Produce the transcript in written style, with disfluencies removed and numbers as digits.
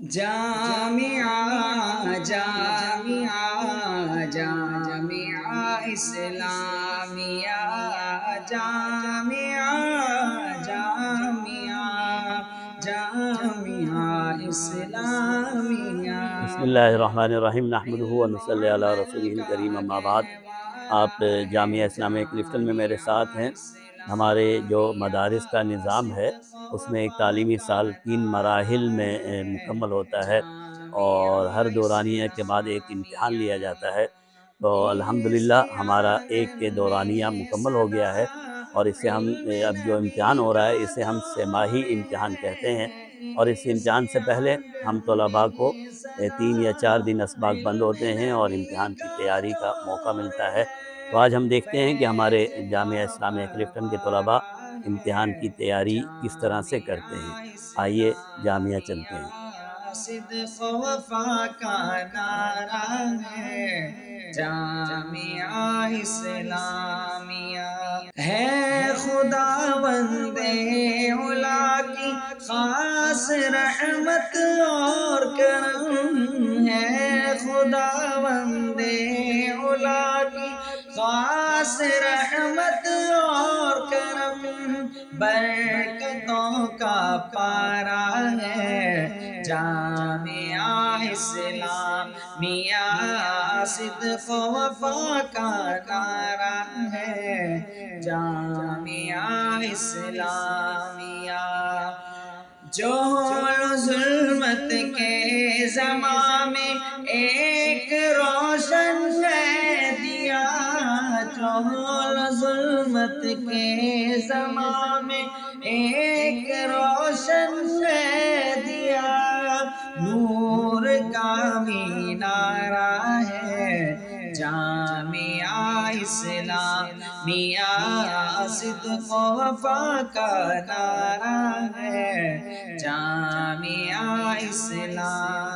جامعہ جامعہ جامعہ اسلامیہ جامعہ جامعہ جامعہ اسلامیہ۔ بسم اللہ الرحمن الرحیم، نحمدہ و نصلی علی رسولہ الکریم، اما بعد۔ آپ جامعہ اسلامیہ کلفٹن میں میرے ساتھ ہیں۔ ہمارے جو مدارس کا نظام ہے اس میں ایک تعلیمی سال 3 مراحل میں مکمل ہوتا ہے، اور ہر دورانیہ کے بعد ایک امتحان لیا جاتا ہے۔ تو الحمدللہ ہمارا ایک دورانیہ مکمل ہو گیا ہے، اور اسے ہم اب جو امتحان ہو رہا ہے اسے ہم سہ-ماہی امتحان کہتے ہیں۔ اور اس امتحان سے پہلے ہم طلباء کو 3 یا 4 دن اسباق بند ہوتے ہیں اور امتحان کی تیاری کا موقع ملتا ہے۔ تو آج ہم دیکھتے ہیں کہ ہمارے جامعہ اسلامیہ کلفٹن کے طلباء امتحان کی تیاری کس طرح سے کرتے ہیں۔ آئیے جامعہ چلتے ہیں۔ صدق و وفا کا نعرہ ہے جامعہ اسلامیہ، ہے خداوند علا کی خاص رحمت اور کرم، ہے خداوند علا کی خاص رحمت اور کرم، برکتوں کا پارا ہے جامعہ اسلامیہ، صدق و وفا کا نعرہ ہے جامعہ اسلامیہ۔ جہل و ظلمت کے زمان میں ایک روشن ہے دیا، جہل و ظلمت کے زمان میں ایک روشن ہے دیا، نور کا مینارہ ہے جامعہ اسلامیہ، صدق و وفا کا نعرہ ہے جامعہ اسلامیہ۔